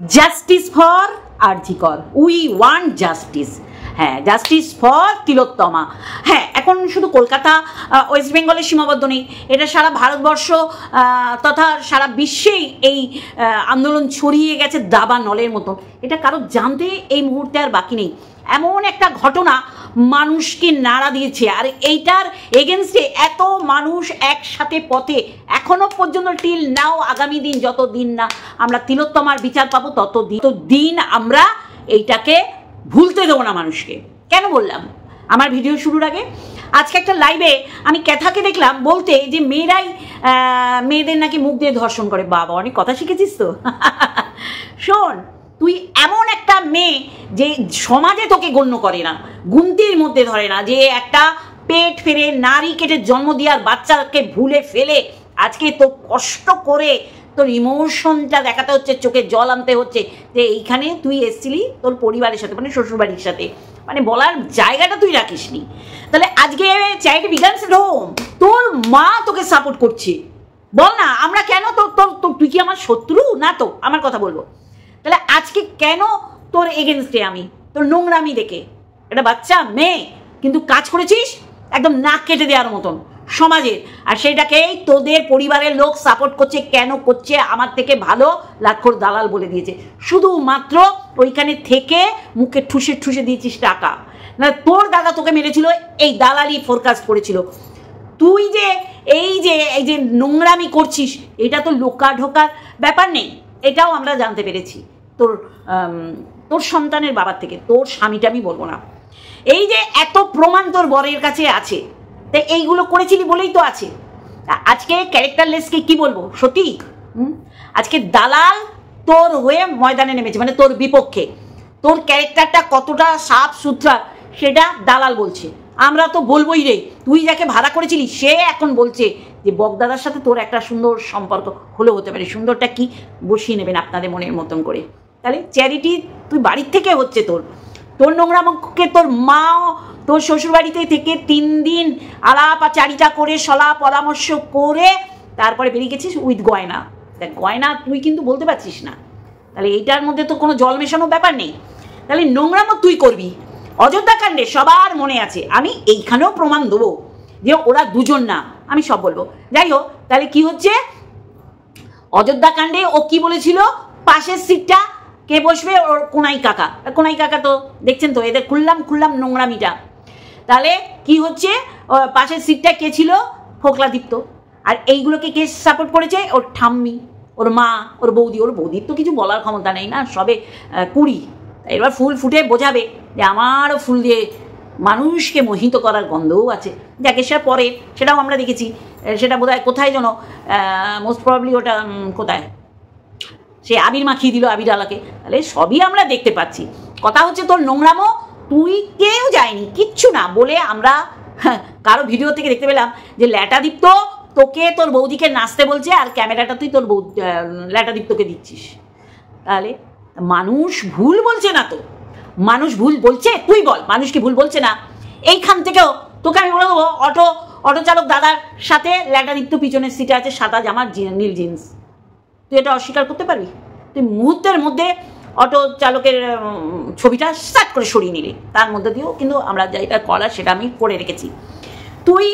Justice for RG Kar, we want justice. হ্যাঁ, justice for তিলোত্তমা। হ্যাঁ, এখন শুধু কলকাতা ওয়েস্ট বেঙ্গলের সীমাবদ্ধ নেই, এটা সারা ভারতবর্ষ তথা সারা বিশ্বেই এই আন্দোলন ছড়িয়ে গেছে দাবা নলের মতো। এটা কারো জানতে এই মুহূর্তে আর বাকি নেই। এমন একটা ঘটনা মানুষকে নাড়া দিয়েছে, আর এইটার এগেনস্টে এত মানুষ একসাথে পথে এখনো পর্যন্ত টিল নাও, আগামী দিন যত দিন না আমরা তিলোত্তমার বিচার পাবো তত দিন আমরা এইটাকে ভুলতে দেবো না মানুষকে। কেন বললাম আমার ভিডিও শুরুর আগে, আজকে একটা লাইভে আমি ক্যাথাকে দেখলাম বলতে যে মেয়েরাই মেয়েদের নাকি মুখ দিয়ে ধর্ষণ করে। বাবা, অনেক কথা শিখেছিস তো। শোন, তুই এমন একটা মেয়ে যে সমাজে তোকে গণ্য করে না, গুনতির মধ্যে ধরে না, যে একটা পেট ফেরে নারী কেটে জন্ম দেওয়ার বাচ্চাকে ভুলে ফেলে আজকে তো কষ্ট করে তোর ইমোশনটা দেখাতে হচ্ছে, চোখে জল আনতে হচ্ছে যে এইখানে তুই এসছিলি তোর পরিবারের সাথে, মানে শ্বশুরবাড়ির সাথে, মানে বলার জায়গাটা তুই রাখিসনি। তাহলে আজকে চ্যারিটি বিগানস এট হোম, তোর মা তোকে সাপোর্ট করছে। বল না, আমরা কেন তুই কি আমার শত্রু না? তো আমার কথা বলবো, তাহলে আজকে কেন তোর এগেনস্টে আমি, তোর নোংরামি দেখে একটা বাচ্চা মেয়ে কিন্তু কাজ করেছিস একদম নাক কেটে দেওয়ার মতন সমাজের, আর সেটাকেই তোদের পরিবারের লোক সাপোর্ট করছে। কেন করছে? আমার থেকে ভালো লাখর দালাল বলে দিয়েছে, শুধুমাত্র ওইখানে থেকে মুখে ঠুসে ঠুসে দিয়েছিস টাকা। না, তোর দাদা তোকে মেরেছিল, এই দালালি ফোরকাস্ট করেছিল। তুই যে এই যে নোংরামি করছিস, এটা তো লোকা ঢোকার ব্যাপার নেই, এটাও আমরা জানতে পেরেছি তোর সন্তানের বাবার থেকে। তোর স্বামীটা আমি বলবো না, এই যে এত প্রমাণ তোর বরের কাছে আছে, তাই এইগুলো করেছিলি বলেই তো আছে। আজকে ক্যারেক্টারলেসকে কি বলবো, সত্যি আজকে দালাল তোর হয়ে ময়দানে নেমেছে, মানে তোর বিপক্ষে। তোর ক্যারেক্টারটা কতটা সাফ সুতরা সেটা দালাল বলছে, আমরা তো বলবোই রে। তুই যাকে ভাড়া করেছিলি সে এখন বলছে যে বকদাদার সাথে তোর একটা সুন্দর সম্পর্ক হলেও হতে পারে। সুন্দরটা কি বসিয়ে নেবেন আপনাদের মনের মতন করে। তাহলে চ্যারিটি তুই বাড়ির থেকে হচ্ছে, তোর নোংরা মুখকে তোর মা তোর শ্বশুরবাড়িতে থেকে 3 দিন আলাপ আচারিতা করে সলা পরামর্শ করে তারপরে বেরিয়ে গেছিস উইথ গয়না। দেখ, গয়না তুই কিন্তু বলতে পারছিস না, তাহলে এইটার মধ্যে তো কোনো জল মেশানোর ব্যাপার নেই। তাহলে নোংরামো তুই করবি। অযোধ্যা কাণ্ডে সবার মনে আছে, আমি এইখানেও প্রমাণ দেবো যে ওরা দুজন না, আমি সব বলবো। যাই হোক, তাহলে কি হচ্ছে অযোধ্যা কাণ্ডে ও কি বলেছিল, পাশের সিটটা কে বসবে, ওর কোনাই কাকা। কোনাই কাকা তো দেখছেন তো, এদের খুললাম নোংরামিটা। তাহলে কি হচ্ছে, পাশের সিটটা কে ছিল, ফোকলাদীপ্ত। আর এইগুলোকে কে সাপোর্ট করেছে, ওর ঠাম্মি, ওর মা, ওর বৌদি। ওর বৌদির তো কিছু বলার ক্ষমতা নেই না, সবে 20। এবার ফুল ফুটে বোঝাবে যে আমারও ফুল দিয়ে মানুষকে মোহিত করার গন্ধও আছে। যাকে সেটা পরে, সেটাও আমরা দেখেছি। সেটা বোধহয় কোথায় যেন, মোস্ট প্রবাবলি ওটা কোথায়, সে আবির মাখিয়ে দিল আবির আলাকে। তাহলে সবই আমরা দেখতে পাচ্ছি। কথা হচ্ছে তোর নোংরামো তুই কেউ যায়নি, কিচ্ছু না বলে আমরা কারো ভিডিও থেকে দেখতে পেলাম যে ল্যাটাদীপ্ত তোকে তোর বৌদিকে নাচতে বলছে, আর ক্যামেরাটা তুই তোর ল্যাটাদীপ্তকে দিচ্ছিস। তাহলে মানুষ ভুল বলছে না তো, মানুষ ভুল বলছে, তুই বল মানুষ কি ভুল বলছে না? এইখান থেকেও তোকে আমি বলে দেবো, অটো চালক দাদার সাথে ল্যাটাদীপ্ত পিছনের সিটে আছে, সাদা জামা নীল জিন্স। তুই এটা অস্বীকার করতে পারবি? তুই মুহূর্তের মধ্যে অটো চালকের ছবিটা স্টার্ট করে সরিয়ে নিলি, তার মধ্যে দিয়েও কিন্তু আমরা যেটা করার সেটা আমি করে রেখেছি। তুই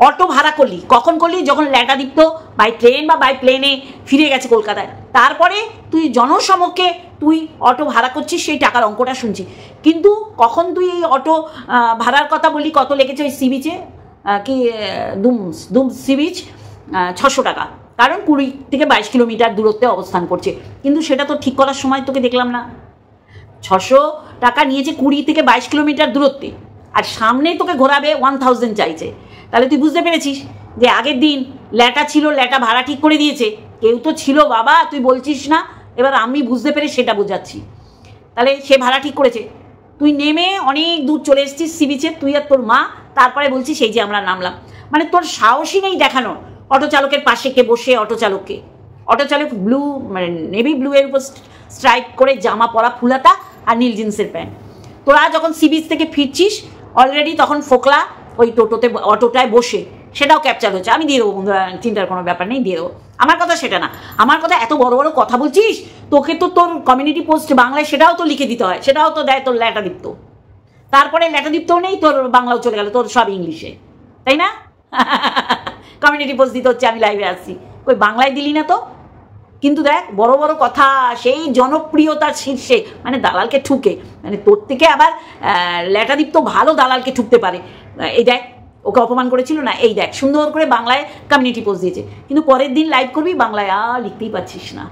অটো ভাড়া করলি, কখন করলি? যখন ল্যাটাদীপ্ত বাই ট্রেন বা বাই প্লেনে ফিরে গেছে কলকাতায়। তারপরে তুই জনসমক্ষে তুই অটো ভাড়া করছিস, সেই টাকার অঙ্কটা শুনছি। কিন্তু কখন তুই এই অটো ভাড়ার কথা বললি, কত লেগেছে ওই সি বিচে, কি দুম সি বিচ, 600 টাকা। কারণ 20 থেকে 22 কিলোমিটার দূরত্বে অবস্থান করছে। কিন্তু সেটা তো ঠিক করার সময় তোকে দেখলাম না। 600 টাকা নিয়েছে 20 থেকে 22 কিলোমিটার দূরত্বে, আর সামনেই তোকে ঘোরাবে 1000 চাইছে। তাহলে তুই বুঝতে পেরেছিস যে আগের দিন ল্যাটা ছিল, ল্যাটা ভাড়া ঠিক করে দিয়েছে, কেউ তো ছিল বাবা, তুই বলছিস না। এবার আমি বুঝতে পেরে সেটা বোঝাচ্ছি। তাহলে সে ভাড়া ঠিক করেছে, তুই নেমে অনেক দূর চলে এসেছিস সি বিচে, তুই আর তোর মা। তারপরে বলছিস সেই যে আমরা নামলাম। মানে তোর সাহসই নেই দেখানো অটো চালকের পাশে কে বসে, অটো চালক ব্লু, মানে নেভি ব্লু এর উপর স্ট্রাইক করে জামা পরা, ফুলাতা আর নীল জিন্সের প্যান্ট। তোরা যখন সি বিচ থেকে ফিরছিস অলরেডি তখন ফোকলা ওই অটোটায় বসে, সেটাও ক্যাপচার হচ্ছে। আমি দিয়ে দেবো বন্ধুরা, চিন্তার কোনো ব্যাপার নেই, দিয়ে দেবো। আমার কথা সেটা না, আমার কথা এত বড় বড় কথা বলছিস, তোকে তো তোর কমিউনিটি পোস্ট বাংলায় সেটাও তো লিখে দিতে হয়, সেটাও তো দেয় তোর ল্যাটাদীপ্ত, তারপরে ল্যাটাদীপ্তও নেই, তোর বাংলাও চলে গেল, তোর সব ইংলিশে, তাই না? কমিউনিটি পোস্ট দিতে হচ্ছে, আমি লাইভে আসছি, ওই বাংলায় দিলি না তো। কিন্তু দেখ বড় বড় কথা, সেই জনপ্রিয়তার শীর্ষে, মানে দালালকে ঠুকে, মানে তোর থেকে আবার ল্যাটাদীপ্ত ভালো দালালকে ঠুকতে পারে। এই দেখ ওকে অপমান করেছিল না, এই দেখ সুন্দর করে বাংলায় কমিউনিটি পোস্ট দিয়েছে, কিন্তু পরের দিন লাইভ করবি বাংলায় লিখতেই পারছিস না।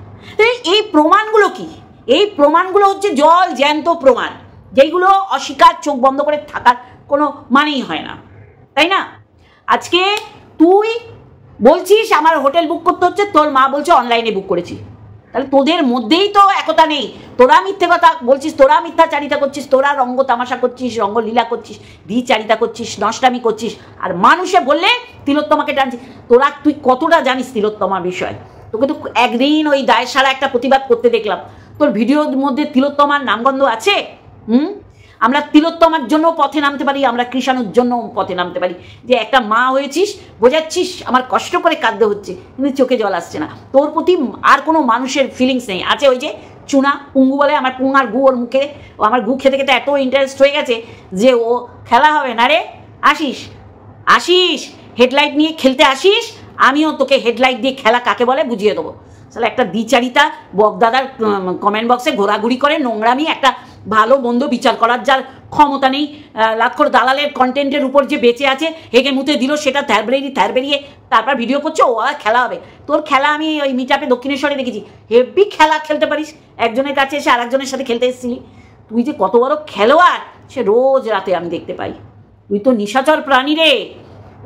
এই প্রমাণগুলো কি? এই প্রমাণগুলো হচ্ছে জল জ্যান্ত প্রমাণ, যেইগুলো অস্বীকার চোখ বন্ধ করে থাকার কোনো মানেই হয় না, তাই না? আজকে তুই বলছিস আমার হোটেল বুক করতে হচ্ছে, তোর মা বলছে অনলাইনে বুক করেছি, তাহলে তোদের মধ্যেই তো একতা নেই। তোরা মিথ্যে কথা বলছিস, তোরা মিথ্যাচারিতা করছিস, তোরা রঙ্গ তামাশা করছিস, রঙ্গলীলা করছিস, দ্বিচারিতা করছিস, নষ্টামি করছিস, আর মানুষে বললে তিলোত্তমাকে টানছিস। তুই কতটা জানিস তিলোত্তমার বিষয়? তোকে তো একদিন ওই দায় সারা একটা প্রতিবাদ করতে দেখলাম, তোর ভিডিওর মধ্যে তিলোত্তমার নামগন্ধ আছে? আমরা তিলোত্তমার জন্য পথে নামতে পারি, আমরা কৃষাণুর জন্য পথে নামতে পারি, যে একটা মা হয়েছিস, বোঝাচ্ছিস আমার কষ্ট করে কাঁদতে হচ্ছে, কিন্তু চোখে জল আসছে না। তোর প্রতি আর কোনো মানুষের ফিলিংস নেই, আছে ওই যে চুনা পুঙ্গু বলে, আমার পুং আর গু ওর মুখে, ও আমার গু খেতে খেতে এত ইন্টারেস্ট হয়ে গেছে যে ও খেলা হবে না রে, আসিস হেডলাইট নিয়ে খেলতে আসিস, আমিও তোকে হেডলাইট দিয়ে খেলা কাকে বলে বুঝিয়ে দেবো। তাহলে একটা দ্বিচারিতা বকদাদার কমেন্ট বক্সে ঘোরাঘুরি করে, নোংরামি, একটা ভালো মন্দ বিচার করার যার ক্ষমতা নেই, লাক্ষর দালালের কন্টেন্টের উপর যে বেঁচে আছে, হেগে মুতে দিল সেটা বেরিয়ে তারপর ভিডিও করছে, ও আর খেলা হবে। তোর খেলা আমি ওই মিটআপে দক্ষিণেশ্বরে দেখেছি, হেভি খেলা খেলতে পারিস, একজনের কাছে এসে আরেকজনের সাথে খেলতে এসেছিলি। তুই যে কত বড় খেলোয়াড় সে রোজ রাতে আমি দেখতে পাই। তুই তো নিশাচর প্রাণী রে।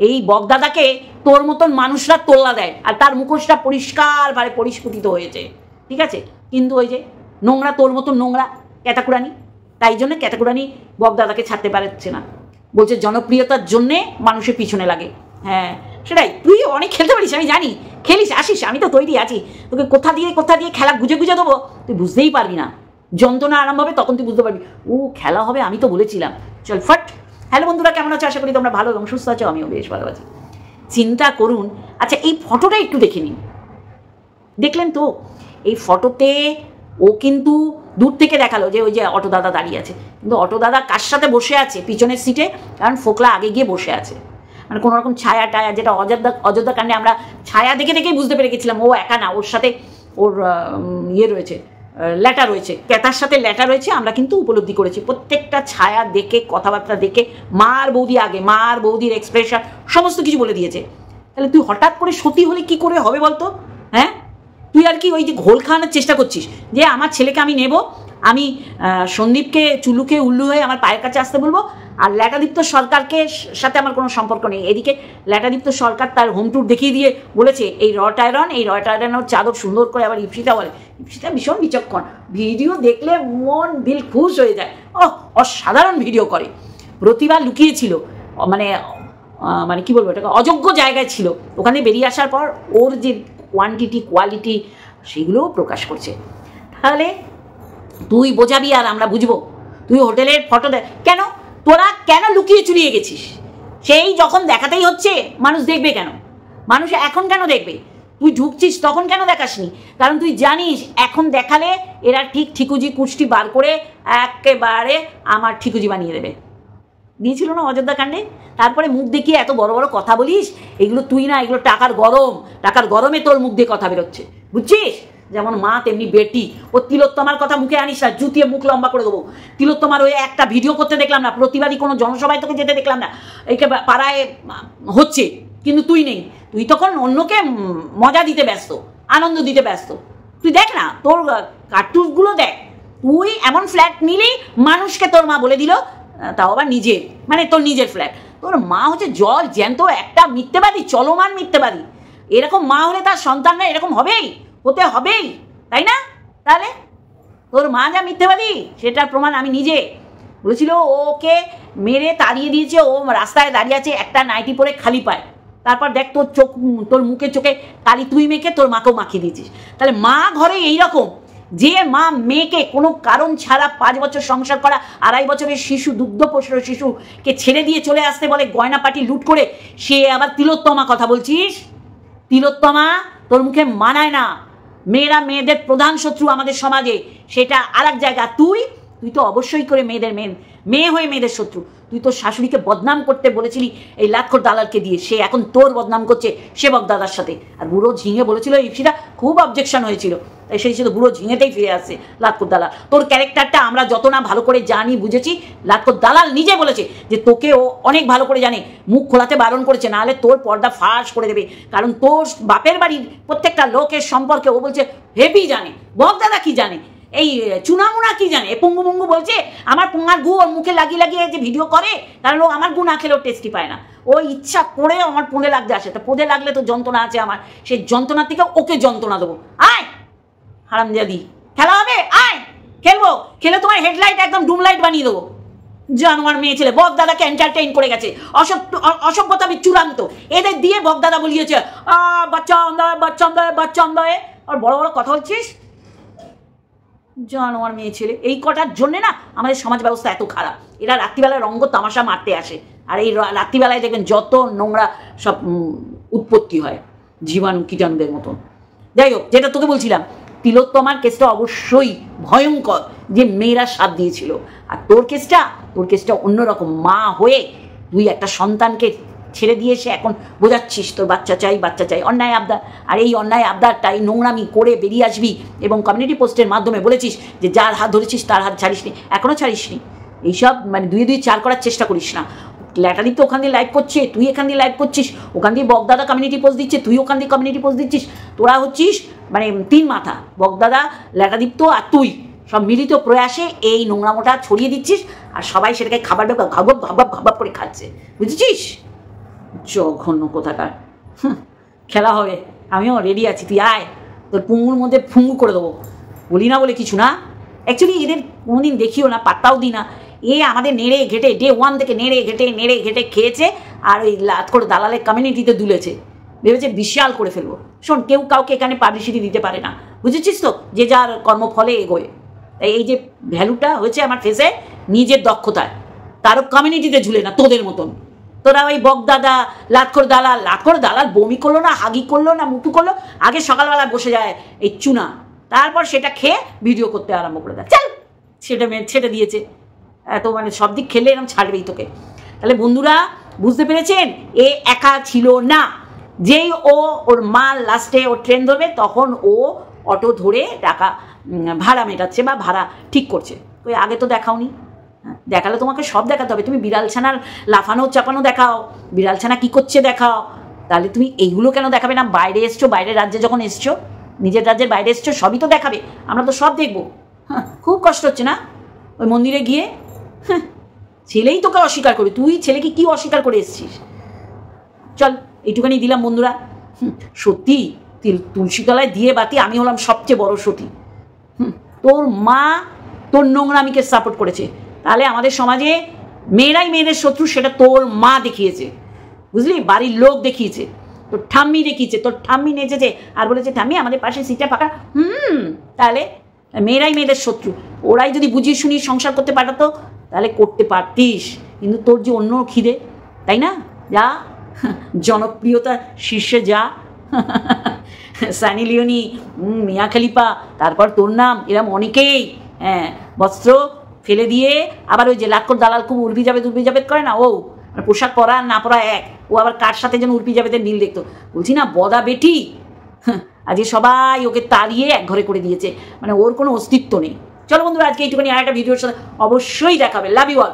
এই বকদাদাকে তোর মতন মানুষরা তোল্লা দেয়, আর তার মুখোশটা পরিষ্কারভাবে পরিস্ফুটিত হয়েছে, ঠিক আছে? কিন্তু ওই যে নোংরা, তোর মতন নোংরা ক্যাটাকুরানি, তাই জন্য ক্যাটাকুরানি বকদাদাকে ছাড়তে পারছে না, বলছে জনপ্রিয়তার জন্যে মানুষের পিছনে লাগে। হ্যাঁ সেটাই, তুই অনেক খেলতে পারিস, আমি জানি, খেলিস, আসিস, আমি তো তৈরি আছি, তোকে কোথা দিয়ে খেলা গুজে দেবো, তুই বুঝতেই পারবি না। যন্ত্রণা আরম্ভ হবে তখন তুই বুঝতে পারবি ও খেলা হবে, আমি তো বলেছিলাম। চল ফট। হ্যালো বন্ধুরা, কেমন আছো? আশা করি তোমরা ভালো এবং সুস্থ আছো, আমিও বেশ ভালো আছি। চিন্তা করুন, আচ্ছা এই ফটোটা একটু দেখে নিন, দেখলেন তো এই ফটোতে ও কিন্তু দূর থেকে দেখালো যে ওই যে অটো দাদা দাঁড়িয়ে আছে, কিন্তু অটো দাদা কার সাথে বসে আছে পিছনের সিটে? কারণ ফোকলা আগে গিয়ে বসে আছে, মানে কোনো রকম ছায়া টায়া, যেটা অযোধ্যা কাণ্ডে আমরা ছায়া দেখেই বুঝতে পেরে গেছিলাম ও একা না, ওর সাথে ওর রয়েছে, ল্যাটা রয়েছে, ক্যাতার সাথে ল্যাটা রয়েছে, আমরা কিন্তু উপলব্ধি করেছি প্রত্যেকটা ছায়া দেখে, কথাবার্তা দেখে। মার বৌদির এক্সপ্রেশন সমস্ত কিছু বলে দিয়েছে। তাহলে তুই হঠাৎ করে সতী হলে কি করে হবে বলতো? হ্যাঁ, তুই আর কি ওই যে ঘোল খাওয়ানোর চেষ্টা করছিস যে আমার ছেলেকে আমি নেব, আমি সন্দীপকে চুলুকে উল্লু হয়ে আমার পায়ের কাছে আসতে বলবো, আর ল্যাটাদীপ্ত সরকারকে সাথে আমার কোনো সম্পর্ক নেই। এদিকে ল্যাটাদীপ্ত সরকার তার হোম ট্যুর দেখিয়ে দিয়ে বলেছে এই রটায়রনের চাদর সুন্দর করে, আবার ইপসিতা বলে, ইপসিতা ভীষণ বিচক্ষণ, ভিডিও দেখলে মন দিল খুশ হয়ে যায়, অসাধারণ ভিডিও করে। প্রতিভা লুকিয়েছিল, মানে কি বলবো, এটাকে অযোগ্য জায়গায় ছিল, ওখানে বেরিয়ে আসার পর ওর যে কোয়ালিটি সেগুলোও প্রকাশ করছে। তাহলে তুই বোঝাবি আর আমরা বুঝবো। তুই হোটেলের ফটো তোরা কেন লুকিয়ে চুরিয়ে গেছিস? সেই যখন দেখাতেই হচ্ছে, মানুষ দেখবে কেন? মানুষ এখন কেন দেখবে? তুই ঢুকছিস তখন কেন দেখাসনি? কারণ তুই জানিস এখন দেখালে এরা ঠিকুজি কুষ্টি বার করে একেবারে আমার ঠিকুজি বানিয়ে দেবে। দিয়েছিল না অযোধ্যা কাণ্ডে? তারপরে মুখ দেখিয়ে এত বড় বড় কথা বলিস, এগুলো তুই না, এগুলো টাকার গরমে তোর মুখ দিয়ে কথা বেরোচ্ছে, বুঝছিস? যেমন মা তেমনি বেটি। ও তিলোত্তমার কথা মুখে আনিস না, জুতিয়ে মুখ লম্বা করে দেবো। তিলোত্তমার ওই একটা ভিডিও করতে দেখলাম না, প্রতিবাদী কোনো জনসভায় তোকে যেতে দেখলাম না, এইকে পাড়ায় হচ্ছে, কিন্তু তুই নেই। তুই তখন অন্যকে মজা দিতে ব্যস্ত, আনন্দ দিতে ব্যস্ত। তুই দেখ না তোর কার্টুনগুলো দেখ, তুই এমন ফ্ল্যাট নিলি মানুষকে তোর মা বলে দিল, তাও আবার নিজের, মানে তোর নিজের ফ্ল্যাট। তোর মা হচ্ছে জল জ্যান্ত একটা মিথ্যেবাদী, চলমান মিথ্যেবাদী। এরকম মা হলে তার সন্তানরা এরকম হতে হবেই, তাই না? তাহলে তোর মা যা মিথ্যেবাদী সেটার প্রমাণ আমি নিজে। বলেছিল ওকে মেরে তাড়িয়ে দিয়েছে, ও রাস্তায় দাঁড়িয়ে আছে একটা নাইটি পরে খালি পায়, তারপর দেখ তোর মুখে চোখে কালি তুই মেখে তোর মাকেও মাখিয়ে দিয়েছিস। তাহলে মা ঘরে এইরকম, যে মা মেয়েকে কোনো কারণ ছাড়া 5 বছর সংসার করা 2.5 বছরের শিশু, দুগ্ধপোষ্য শিশুকে ছেড়ে দিয়ে চলে আসতে বলে গয়না পাটি লুট করে, সে আবার তিলোত্তমা কথা বলছিস? তিলোত্তমা তোর মুখে মানায় না। মেয়েরা মেয়েদের প্রধান শত্রু আমাদের সমাজে, সেটা আর এক জায়গা। তুই তো অবশ্যই করে মেয়ে হয়ে মেয়েদের শত্রু। তুই তোর শাশুড়িকে বদনাম করতে বলেছিলি এই লাতখোর দালালকে দিয়ে, সে এখন তোর বদনাম করছে সেবক দাদার সাথে। আর বুড়ো ঝিঙে বলেছিল ইপসিটা, খুব অবজেকশন হয়েছিল, তাই সেই সাথে বুড়ো ঝিঙেতেই ফিরে আসছে লাতখোর দালাল। তোর ক্যারেক্টারটা আমরা যত না ভালো করে জানি বুঝেছি, লাতখোর দালাল নিজে বলেছে যে তোকে ও অনেক ভালো করে জানে, মুখ খোলাতে বারণ করেছে, নাহলে তোর পর্দা ফাঁস করে দেবে। কারণ তোর বাপের বাড়ির প্রত্যেকটা লোকের সম্পর্কে ও বলছে হেভি জানে। বক দাদা কি জানে, এই চুনামুনা কি জানে, পঙ্গু মঙ্গু বলছে আমার পোঙার গু ওর মুখে লাগিয়ে লাগিয়ে যে ভিডিও করে, কারণ ও আমার গু না খেলেও টেস্টি পায় না। ও ইচ্ছা করে আমার পোঁদে লাগতে আসে, তা পোঁদে লাগলে তো যন্ত্রণা আছে আমার, সেই যন্ত্রণা থেকে ওকে যন্ত্রণা দেবো। আয় হারামজাদি, খেলা হবে, আয় খেলবো, খেলে তোমার হেডলাইট একদম ডুম লাইট বানিয়ে দেবো। জানোয়ার মেয়ে ছেলে বক দাদাকে এন্টারটেইন করে গেছে, অসভ্যতা চূড়ান্ত। এদের দিয়ে বক দাদা বলিয়েছে বাচ্চা অন্দায় বাচ্চা অন্দায় বাচ্চা অন্দায়, আর বড় বড় কথা বলছিস। জানোয়ার মেয়ে ছেলে, এই কটার জন্যে না আমাদের সমাজ ব্যবস্থা এত খারাপ। এরা রাত্রিবেলায় রঙ্গ তামাশা মারতে আসে, আর এই রাত্রিবেলায় দেখবেন যত নোংরা সব উৎপত্তি হয় জীবাণু কীটাণুদের মতন। যাই হোক, যেটা তোকে বলছিলাম, তিলোত্তমার কেসটা অবশ্যই ভয়ঙ্কর, যে মেয়েরা সাথ দিয়েছিল। আর তোর কেসটা অন্যরকম। মা হয়ে তুই একটা সন্তানকে ছেড়ে দিয়ে এসে এখন বোঝাচ্ছিস তোর বাচ্চা চাই, অন্যায় আবদার। আর এই অন্যায় আবদারটাই নোংরামি করে বেরিয়ে আসবি এবং কমিউনিটি পোস্টের মাধ্যমে বলেছিস যে যার হাত ধরেছিস তার হাত ছাড়িসনি, এখনও ছাড়িসনি। এইসব মানে দুই চার করার চেষ্টা করিস না। ল্যাটারি তো ওখান দিয়ে লাইভ করছে, তুই এখান দিয়ে লাইভ করছিস, ওখান দিয়ে বকদাদা কমিউনিটি পোস্ট দিচ্ছে, তুই ওখান দিয়ে কমিউনিটি পোস্ট দিচ্ছিস। তোরা হচ্ছিস মানে তিন মাথা, বকদাদা, ল্যাটাদীপ্ত আর তুই, সব মিলিত প্রয়াসে এই নোংরামোটা ছড়িয়ে দিচ্ছিস, আর সবাই সেটাকে খাবার ঘাবাব করে খাচ্ছে, বুঝেছিস? জঘন্য কোথাকার। খেলা হবে, আমিও রেডি আছি, তুই আয়, তোর পুঙ্গুর মধ্যে ফুঙ্গু করে দেবো। বলি না বলে কিছু না, অ্যাকচুয়ালি এদের কোনোদিন দেখিও না, পাত্তাও দিই না। এ আমাদের নেড়ে ঘেটে ডে 1 থেকে নেড়ে ঘেটে খেয়েছে, আর ওই লাতখোর দালালের কমিউনিটিতে দুলেছে, ভেবেছে বিশাল করে ফেলবো। শোন, কেউ কাউকে এখানে পাবলিসিটি দিতে পারে না, বুঝেছিস তো? যে যার কর্মফলে এগোয়। তাই এই যে ভ্যালুটা হয়েছে আমার ফেসে নিজের দক্ষতায়, তারও কমিউনিটিতে ঝুলে না তোদের মতন। তোরা ওই বকদাদা, লাতখোর দালাল বমি করলো না, হাগি করলো না, মুটু করলো, আগে সকালবেলা বসে যায় এই চুনা, তারপর সেটা খেয়ে ভিডিও করতে আরম্ভ করে দেয়। চল, সেটা দিয়েছে এত, মানে সব দিক খেলে এরকম ছাড়বেই তোকে। তাহলে বন্ধুরা বুঝতে পেরেছেন, এ একা ছিল না। যেই ওর মা লাস্টে ও ট্রেন ধরবে, তখন ও অটো ধরে টাকা ভাড়া মেটাচ্ছে বা ভাড়া ঠিক করছে। ওই আগে তো দেখাওনি, দেখালে তোমাকে সব দেখাতে হবে। তুমি বিড়ালছানার লাফানো চাপানো দেখাও, বিড়ালছানা কী করছে দেখাও, তাহলে তুমি এইগুলো কেন দেখাবে না? বাইরে এসছো, বাইরের রাজ্যে যখন এসছো, নিজের রাজ্যের বাইরে এসছো, সবই তো দেখাবে, আমরা তো সব দেখবো। হ্যাঁ, খুব কষ্ট হচ্ছে না ওই মন্দিরে গিয়ে? হ্যাঁ, ছেলেই তোকে অস্বীকার করবে, তুই ছেলেকে কি অস্বীকার করে এসছিস? চল, এইটুখানি দিলাম বন্ধুরা। সত্যি তুলসীতলায় দিয়ে বাতি আমি হলাম সবচেয়ে বড় সতী। তোর মা তোর নোংরামিকে সাপোর্ট করেছে, তাহলে আমাদের সমাজে মেয়েরাই মেয়েদের শত্রু, সেটা তোর মা দেখিয়েছে, বুঝলি? বাড়ির লোক দেখিয়েছে, তোর ঠাম্মি দেখিয়েছে, তোর ঠাম্মি নেচেছে আর বলেছে ঠাম্মি আমাদের পাশে সিটটা ফাঁকা। তাহলে মেয়েরাই মেয়েদের শত্রু। ওরাই যদি বুঝিয়ে শুনিয়ে সংসার করতে পারতো তাহলে করতে পারতিস, কিন্তু তোর যে অন্য খিদে, তাই না? যা জনপ্রিয়তা শীর্ষে যা, সানি লিওনি, মিয়া খলিফা, তারপর তোর নাম, এরম অনেকেই হ্যাঁ বস্ত্র ফেলে দিয়ে আবার ওই যে লাতখোর দালাল খুব উর্বি জাবেদ করে না, ও পোশাক পরা না পরা এক, ও আবার কার সাথে যেন উর্বি জাবেদের মিল দেখতো। বলছি না বদা বেটি, আজকে সবাই ওকে তাড়িয়ে এক ঘরে করে দিয়েছে, মানে ওর কোনো অস্তিত্ব নেই। চলো বন্ধুরা, আজকে এইটুখানি, আর একটা ভিডিওর সাথে অবশ্যই দেখাবে। Love you all.